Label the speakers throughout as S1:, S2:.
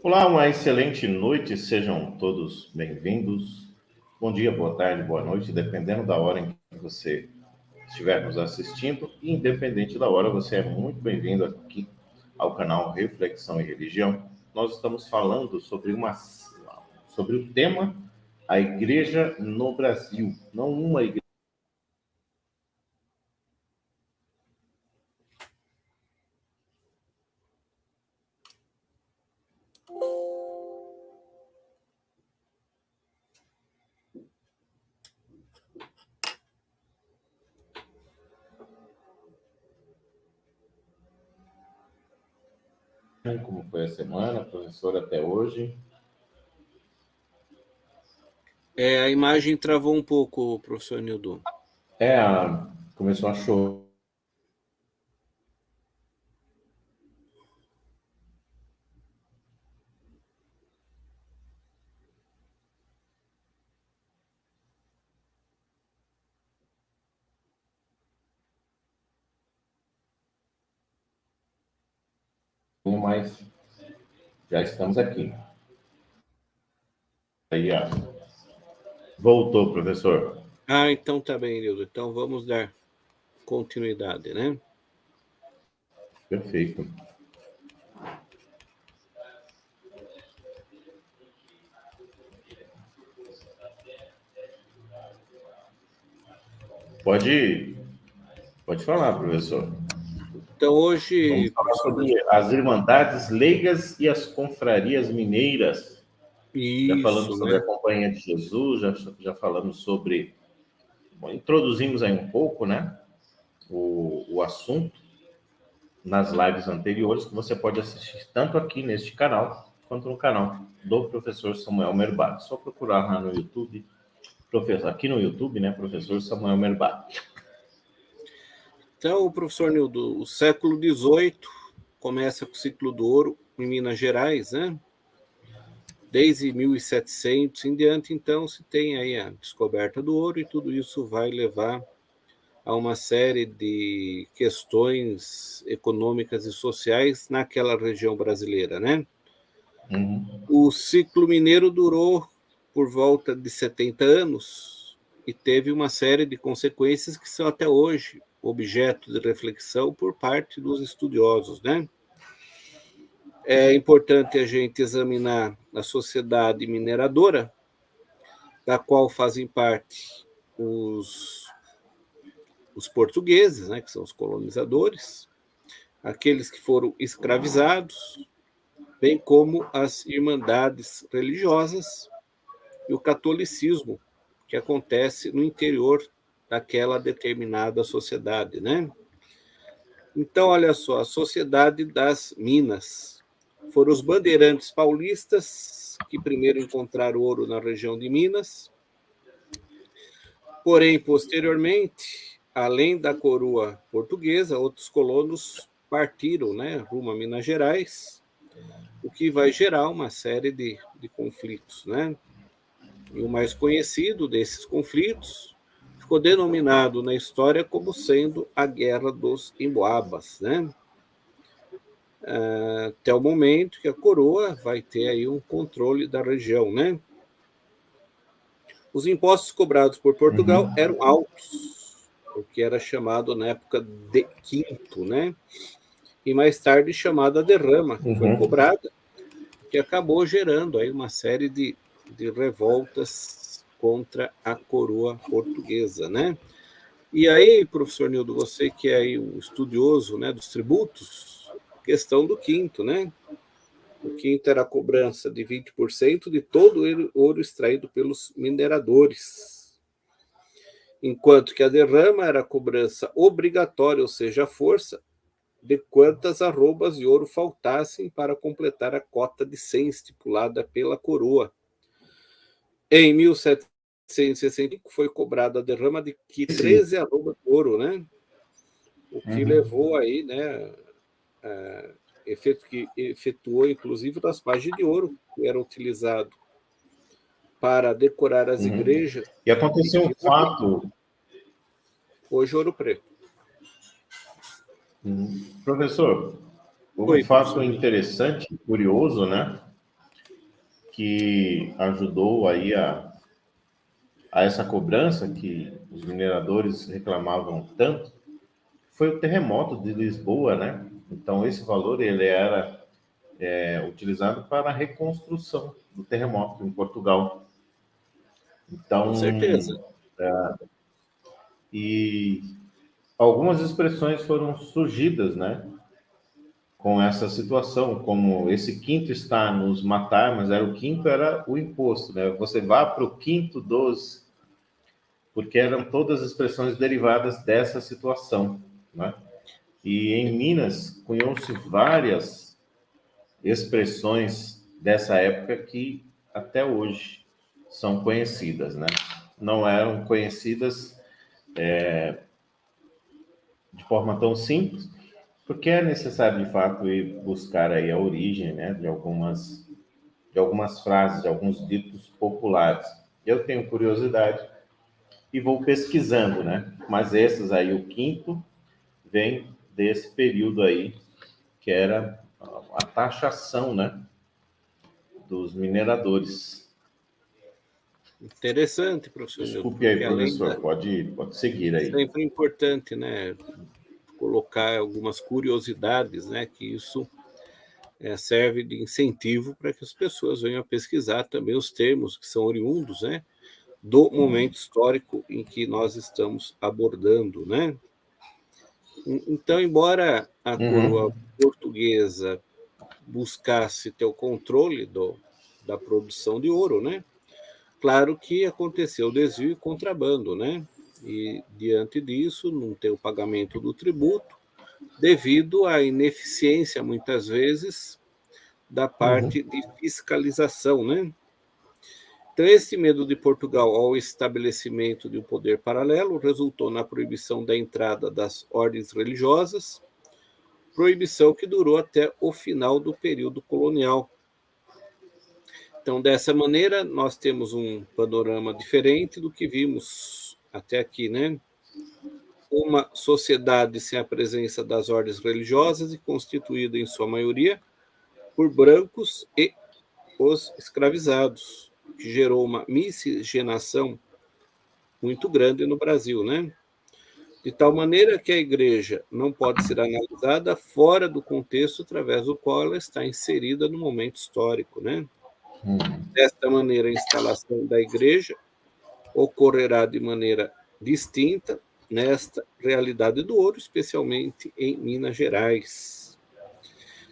S1: Olá, uma excelente noite, sejam todos bem-vindos. Bom dia, boa tarde, boa noite, dependendo da hora em que você estiver nos assistindo, e independente da hora, você é muito bem-vindo aqui ao canal Reflexão e Religião. Nós estamos falando sobre o tema a igreja no Brasil, não uma igreja. Como foi a semana, professor, até hoje?
S2: A imagem travou um pouco, professor Nildo.
S1: Começou a chover. Mas já estamos aqui. Aí, voltou, professor.
S2: Então tá bem, Nildo. Então vamos dar continuidade, né?
S1: Perfeito. Pode falar, professor.
S2: Então hoje...
S1: Vamos falar sobre as Irmandades Leigas e as Confrarias Mineiras. Já falamos sobre a Companhia de Jesus, já falamos sobre... Bom, introduzimos aí um pouco, né, o assunto nas lives anteriores, que você pode assistir tanto aqui neste canal, quanto no canal do professor Samuel Merbati. Só procurar lá no YouTube, aqui no YouTube, né, professor Samuel Merbati.
S2: Então, professor Nildo, o século XVIII começa com o ciclo do ouro em Minas Gerais, né? Desde 1700 em diante, então, se tem aí a descoberta do ouro e tudo isso vai levar a uma série de questões econômicas e sociais naquela região brasileira, né? O ciclo mineiro durou por volta de 70 anos e teve uma série de consequências que são até hoje objeto de reflexão por parte dos estudiosos, né? É importante a gente examinar a sociedade mineradora, da qual fazem parte os portugueses, né, que são os colonizadores, aqueles que foram escravizados, bem como as irmandades religiosas e o catolicismo, que acontece no interior daquela determinada sociedade, né? Então, olha só, a Sociedade das Minas. Foram os bandeirantes paulistas que primeiro encontraram ouro na região de Minas. Porém, posteriormente, além da coroa portuguesa, outros colonos partiram, né, rumo a Minas Gerais, o que vai gerar uma série de conflitos, né? E o mais conhecido desses conflitos ficou denominado na história como sendo a Guerra dos Emboabas, né? Até o momento que a coroa vai ter aí um controle da região, né? Os impostos cobrados por Portugal eram altos, porque era chamado na época de quinto, né? E mais tarde chamada derrama, que foi cobrada, que acabou gerando aí uma série de revoltas contra a coroa portuguesa, né? E aí, professor Nildo, você que é aí um estudioso, né, dos tributos, questão do quinto, né? O quinto era a cobrança de 20% de todo o ouro extraído pelos mineradores, enquanto que a derrama era a cobrança obrigatória, ou seja, a força, de quantas arrobas de ouro faltassem para completar a cota de 100 estipulada pela coroa. Em 1765 foi cobrada a derrama de 13 arrobas de ouro, né? O que levou aí, né, que efetuou inclusive o raspagem de ouro, que era utilizado para decorar as igrejas.
S1: E aconteceu um fato...
S2: Hoje, Ouro Preto.
S1: Professor, um fato interessante, curioso, né? que ajudou aí a essa cobrança que os mineradores reclamavam tanto foi o terremoto de Lisboa, né? Então, esse valor ele era utilizado para a reconstrução do terremoto em Portugal. Então,
S2: Com certeza.
S1: E algumas expressões foram surgidas, né? Com essa situação, como esse quinto está nos matar, mas o quinto era o imposto, né? Você vá para o quinto dos, porque eram todas expressões derivadas dessa situação, né? E em Minas cunhou-se várias expressões dessa época que até hoje são conhecidas, né? Não eram conhecidas de forma tão simples, porque é necessário de fato ir buscar aí a origem, né, de algumas frases, de alguns ditos populares. Eu tenho curiosidade e vou pesquisando, né? Mas esses aí, o quinto, vem desse período aí, que era a taxação, né, dos mineradores.
S2: Interessante, professor Nilton,
S1: Desculpe aí,
S2: porque além
S1: professor, pode seguir aí.
S2: sempre é importante, né, colocar algumas curiosidades, né, que isso serve de incentivo para que as pessoas venham a pesquisar também os termos que são oriundos, né, do momento histórico em que nós estamos abordando, né? Então, embora a coroa portuguesa buscasse ter o controle da produção de ouro, né? Claro que aconteceu desvio e contrabando, né? E diante disso, não tem o pagamento do tributo, devido à ineficiência, muitas vezes, da parte de fiscalização, né? Então, esse medo de Portugal ao estabelecimento de um poder paralelo resultou na proibição da entrada das ordens religiosas, proibição que durou até o final do período colonial. Então, dessa maneira, nós temos um panorama diferente do que vimos até aqui, né? Uma sociedade sem a presença das ordens religiosas e constituída, em sua maioria, por brancos e os escravizados, que gerou uma miscigenação muito grande no Brasil, né? De tal maneira que a igreja não pode ser analisada fora do contexto através do qual ela está inserida no momento histórico, né? Desta maneira, a instalação da igreja ocorrerá de maneira distinta nesta realidade do ouro, especialmente em Minas Gerais.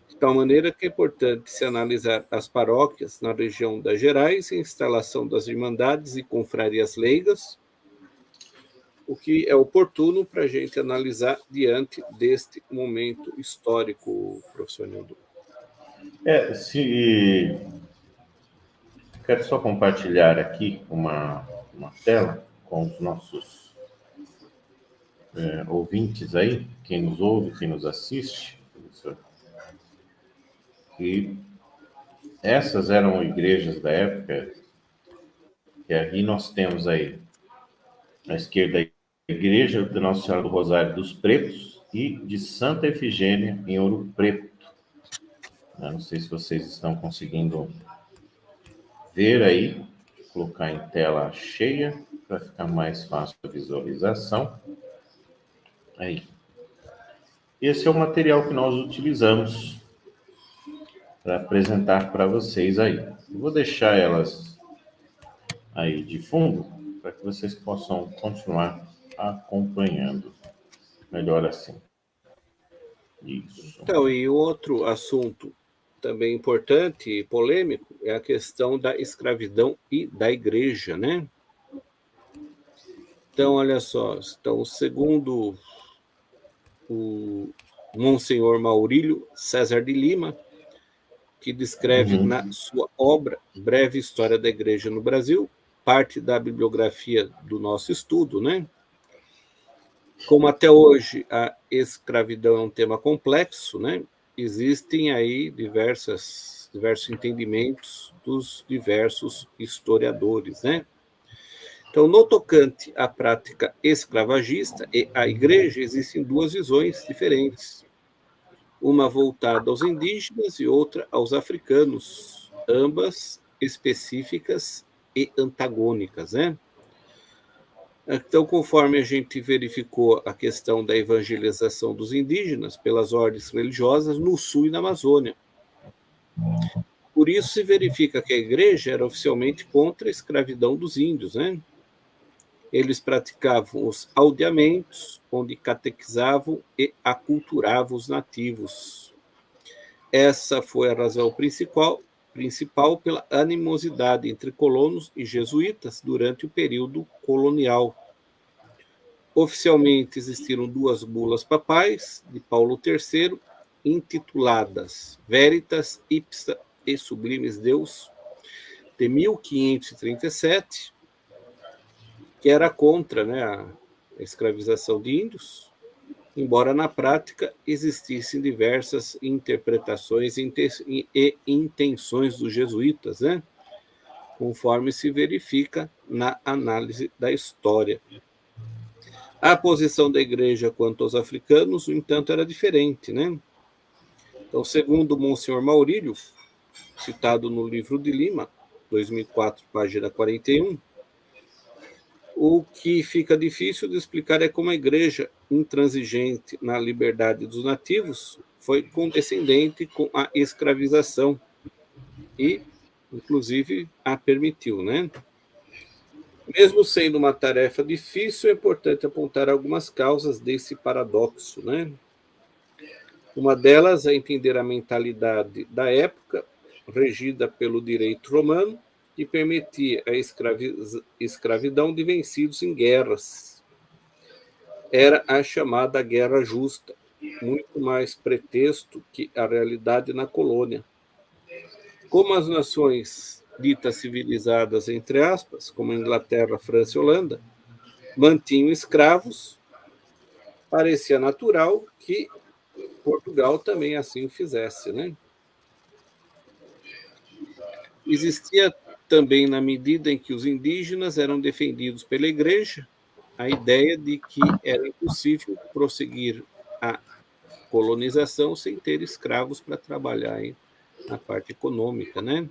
S2: De tal maneira que é importante se analisar as paróquias na região das Gerais, a instalação das irmandades e confrarias leigas, o que é oportuno para a gente analisar diante deste momento histórico, professor Nildo.
S1: Quero só compartilhar aqui uma tela com os nossos ouvintes aí, quem nos ouve, quem nos assiste, professor. E essas eram igrejas da época, que aqui nós temos aí, à esquerda, a igreja de Nossa Senhora do Rosário dos Pretos e de Santa Efigênia, em Ouro Preto. Eu não sei se vocês estão conseguindo ver aí, vou colocar em tela cheia, para ficar mais fácil a visualização. Aí. Esse é o material que nós utilizamos para apresentar para vocês aí. Eu vou deixar elas aí de fundo para que vocês possam continuar acompanhando. Melhor assim. Isso.
S2: Então, e outro assunto também importante e polêmico é a questão da escravidão e da igreja, né? Então, olha só, então, segundo o Monsenhor Maurílio César de Lima, que descreve na sua obra Breve História da Igreja no Brasil, parte da bibliografia do nosso estudo, né? Como até hoje a escravidão é um tema complexo, né? Existem aí diversos entendimentos dos diversos historiadores, né? Então, no tocante à prática escravagista e à igreja, existem duas visões diferentes. Uma voltada aos indígenas e outra aos africanos, ambas específicas e antagônicas, né? Então, conforme a gente verificou a questão da evangelização dos indígenas pelas ordens religiosas no sul e na Amazônia. Por isso se verifica que a igreja era oficialmente contra a escravidão dos índios, né? Eles praticavam os aldeamentos, onde catequizavam e aculturavam os nativos. Essa foi a razão principal pela animosidade entre colonos e jesuítas durante o período colonial. Oficialmente existiram 2 bulas papais de Paulo III, intituladas Veritas Ipsa e Sublimes Deus, de 1537, que era contra, né, a escravização de índios, embora na prática existissem diversas interpretações e intenções dos jesuítas, né, conforme se verifica na análise da história. A posição da igreja quanto aos africanos, no entanto, era diferente, né? Então, segundo o Monsenhor Maurílio, citado no livro de Lima, 2004, página 41, o que fica difícil de explicar é como a igreja, intransigente na liberdade dos nativos, foi condescendente com a escravização e, inclusive, a permitiu, né? Mesmo sendo uma tarefa difícil, é importante apontar algumas causas desse paradoxo, né? Uma delas é entender a mentalidade da época, regida pelo direito romano, que permitia a escravidão de vencidos em guerras. Era a chamada guerra justa, muito mais pretexto que a realidade na colônia. Como as nações ditas civilizadas, entre aspas, como Inglaterra, França e Holanda, mantinham escravos, parecia natural que Portugal também assim o fizesse, né? Existia também, na medida em que os indígenas eram defendidos pela igreja, a ideia de que era impossível prosseguir a colonização sem ter escravos para trabalhar na parte econômica, né?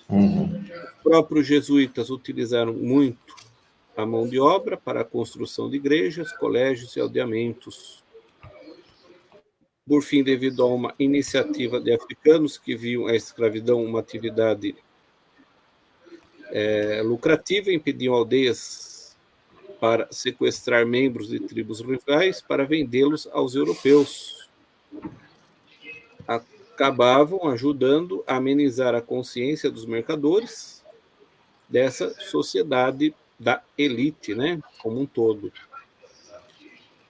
S2: Os próprios jesuítas utilizaram muito a mão de obra para a construção de igrejas, colégios e aldeamentos. Por fim, devido a uma iniciativa de africanos que viam a escravidão uma atividade lucrativa, impediam aldeias para sequestrar membros de tribos rivais para vendê-los aos europeus. Acabavam ajudando a amenizar a consciência dos mercadores dessa sociedade da elite, né, como um todo.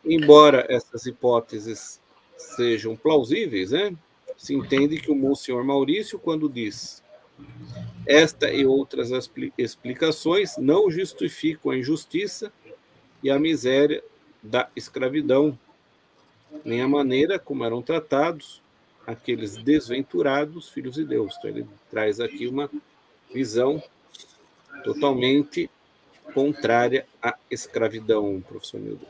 S2: Embora essas hipóteses sejam plausíveis, né, se entende que o Monsenhor Maurício, quando diz esta e outras explicações não justificam a injustiça e a miséria da escravidão, nem a maneira como eram tratados aqueles desventurados filhos de Deus. Então, ele traz aqui uma visão totalmente contrária à escravidão, professor Nildo.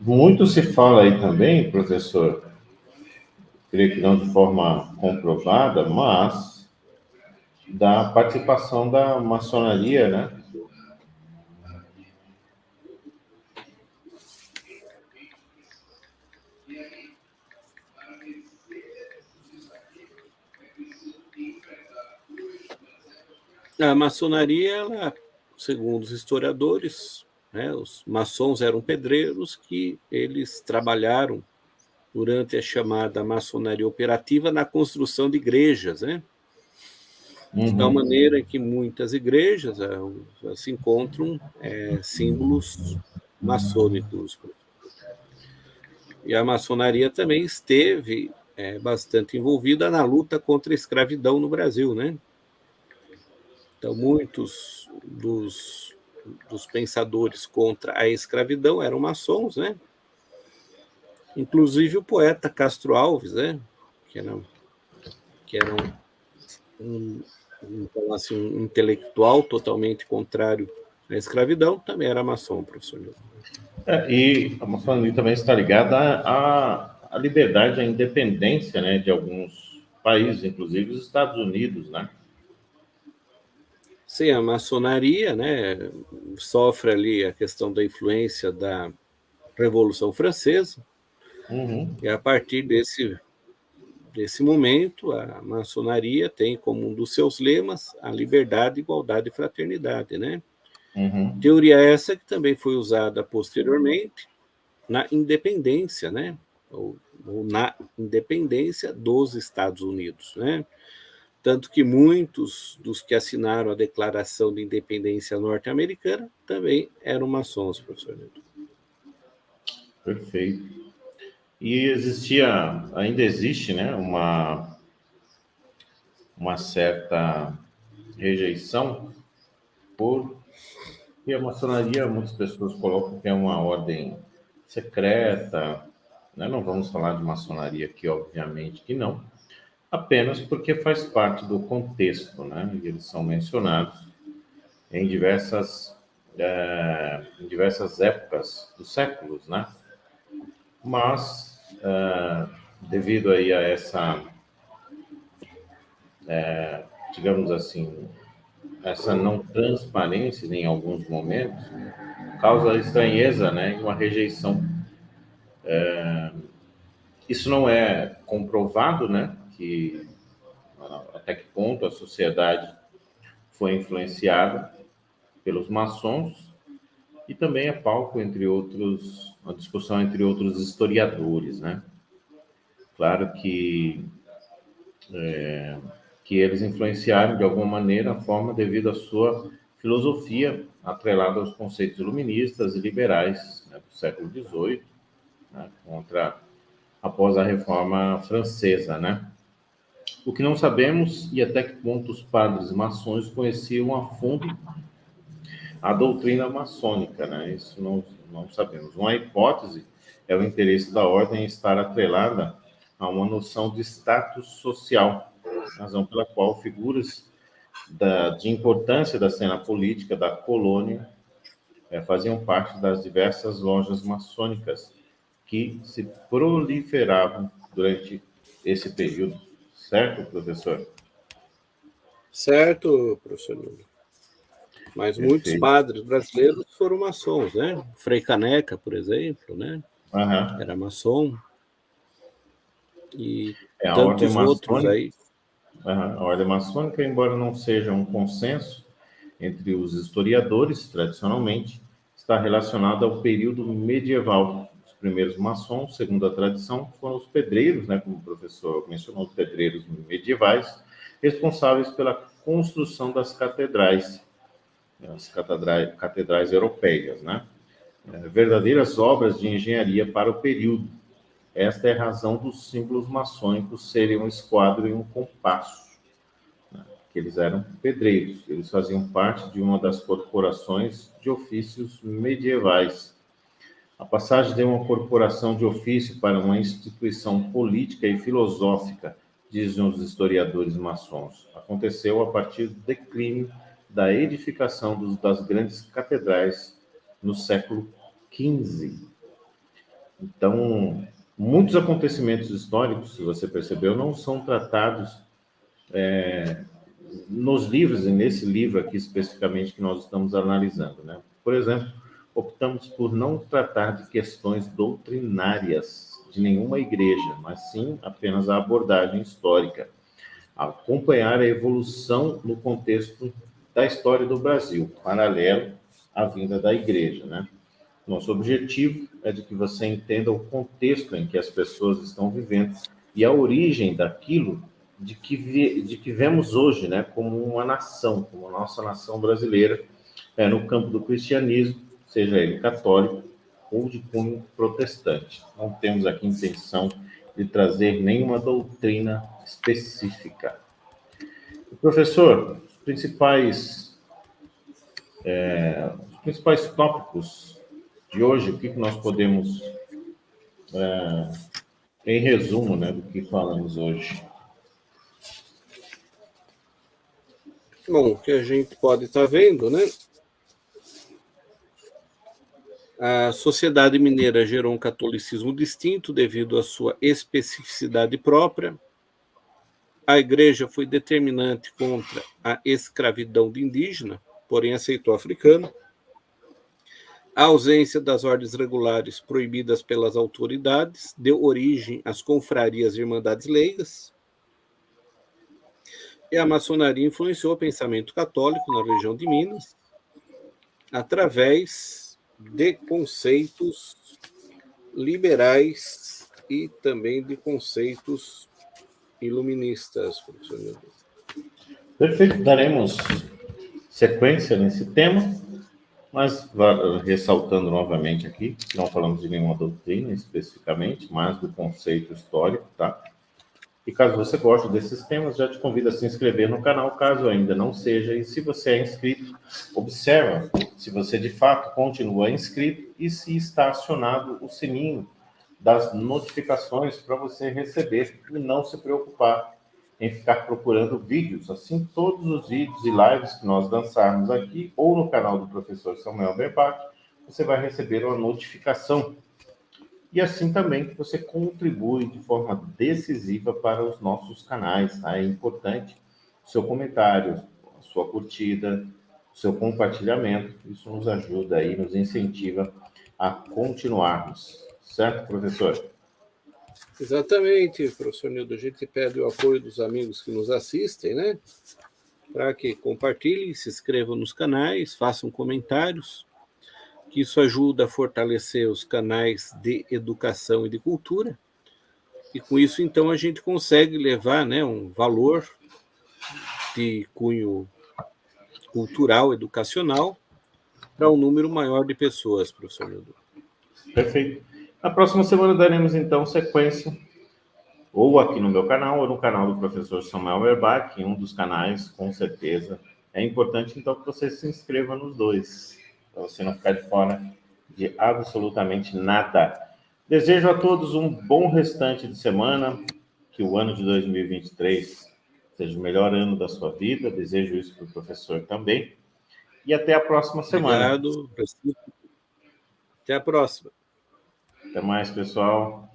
S1: Muito se fala aí também, professor, creio que não de forma comprovada, mas da participação da maçonaria, né?
S2: A maçonaria, ela, segundo os historiadores, né, os maçons eram pedreiros que eles trabalharam durante a chamada maçonaria operativa na construção de igrejas, né? De tal maneira que muitas igrejas se encontram símbolos maçônicos. E a maçonaria também esteve bastante envolvida na luta contra a escravidão no Brasil, né? Então, muitos dos pensadores contra a escravidão eram maçons, né? Inclusive o poeta Castro Alves, né? Que era então, assim, um intelectual totalmente contrário à escravidão, também era maçom, professor.
S1: E a maçonaria também está ligada à liberdade, à independência, né, de alguns países, inclusive os Estados Unidos, né?
S2: Sim, a maçonaria, né, sofre ali a questão da influência da Revolução Francesa, e a partir desse momento, a maçonaria tem como um dos seus lemas a liberdade, igualdade e fraternidade, né? Teoria essa que também foi usada posteriormente na independência, né? Ou na independência dos Estados Unidos, né? Tanto que muitos dos que assinaram a Declaração de Independência norte-americana também eram maçons, professor Nilton.
S1: Perfeito. E ainda existe, né, uma certa rejeição porque a maçonaria, muitas pessoas colocam que é uma ordem secreta, né? Não vamos falar de maçonaria aqui, obviamente que não, apenas porque faz parte do contexto, né? E eles são mencionados em diversas épocas dos séculos, né? Mas, devido aí a essa, digamos assim, essa não transparência em alguns momentos, causa estranheza, né? E uma rejeição. Isso não é comprovado, né? Que até que ponto a sociedade foi influenciada pelos maçons, e também é palco, entre outros, uma discussão entre outros historiadores, né? Claro que eles influenciaram de alguma maneira a forma devido à sua filosofia atrelada aos conceitos iluministas e liberais, né, do século XVIII, né, após a Reforma Francesa, né? O que não sabemos e até que ponto os padres maçons conheciam a fundo a doutrina maçônica, né? Isso não sabemos. Uma hipótese é o interesse da ordem em estar atrelada a uma noção de status social, razão pela qual figuras de importância da cena política da colônia faziam parte das diversas lojas maçônicas que se proliferavam durante esse período. Certo, professor?
S2: Certo, professor Nuno. Mas muitos
S1: Perfeito.
S2: padres brasileiros foram maçons, né? Frei Caneca, por exemplo, né? Era maçom. E
S1: a ordem
S2: tantos outros
S1: maçônica,
S2: aí.
S1: a ordem maçônica, embora não seja um consenso entre os historiadores, tradicionalmente, está relacionada ao período medieval. Os primeiros maçons, segundo a tradição, foram os pedreiros, né, como o professor mencionou, os pedreiros medievais, responsáveis pela construção das catedrais, as catedrais europeias, né? Verdadeiras obras de engenharia para o período. Esta é a razão dos símbolos maçônicos serem um esquadro e um compasso, né? Que eles eram pedreiros, eles faziam parte de uma das corporações de ofícios medievais. A passagem de uma corporação de ofício para uma instituição política e filosófica, dizem os historiadores maçons, aconteceu a partir do declínio da edificação das grandes catedrais no século XV. Então, muitos acontecimentos históricos, se você percebeu, não são tratados nos livros, e nesse livro aqui especificamente que nós estamos analisando, né? Por exemplo, optamos por não tratar de questões doutrinárias de nenhuma igreja, mas sim apenas a abordagem histórica, acompanhar a evolução no contexto da história do Brasil, paralelo à vinda da igreja, né? Nosso objetivo é de que você entenda o contexto em que as pessoas estão vivendo e a origem daquilo de que vemos hoje, né, como uma nação, como a nossa nação brasileira, no campo do cristianismo, seja ele católico ou de cunho protestante. Não temos aqui intenção de trazer nenhuma doutrina específica. Professor, os principais tópicos de hoje, o que nós podemos, em resumo, né, do que falamos hoje?
S2: Bom, o que a gente pode estar vendo, né? A sociedade mineira gerou um catolicismo distinto devido à sua especificidade própria. A igreja foi determinante contra a escravidão de indígena, porém aceitou africano. A ausência das ordens regulares proibidas pelas autoridades deu origem às confrarias e irmandades leigas. E a maçonaria influenciou o pensamento católico na região de Minas através de conceitos liberais e também de conceitos iluministas, professor Nildo.
S1: Perfeito, daremos sequência nesse tema, mas ressaltando novamente aqui, não falamos de nenhuma doutrina especificamente, mas do conceito histórico, tá? E caso você goste desses temas, já te convido a se inscrever no canal, caso ainda não seja. E se você é inscrito, observa se você de fato continua inscrito e se está acionado o sininho das notificações para você receber e não se preocupar em ficar procurando vídeos. Assim, todos os vídeos e lives que nós lançarmos aqui ou no canal do professor Samuel Berbach, você vai receber uma notificação. E assim também você contribui de forma decisiva para os nossos canais, tá? É importante o seu comentário, a sua curtida, o seu compartilhamento. Isso nos ajuda aí, nos incentiva a continuarmos. Certo, professor?
S2: Exatamente, professor Nildo. A gente pede o apoio dos amigos que nos assistem, né? Para que compartilhem, se inscrevam nos canais, façam comentários, que isso ajuda a fortalecer os canais de educação e de cultura. E com isso, então, a gente consegue levar, né, um valor de cunho cultural, educacional, para um número maior de pessoas, professor Nildo.
S1: Perfeito. Na próxima semana daremos, então, sequência, ou aqui no meu canal, ou no canal do professor Samuel Berbach, em um dos canais, com certeza. É importante, então, que você se inscreva nos dois, para você não ficar de fora de absolutamente nada. Desejo a todos um bom restante de semana, que o ano de 2023 seja o melhor ano da sua vida. Desejo isso para o professor também. E até a próxima semana.
S2: Obrigado. Até a próxima.
S1: Até mais, pessoal.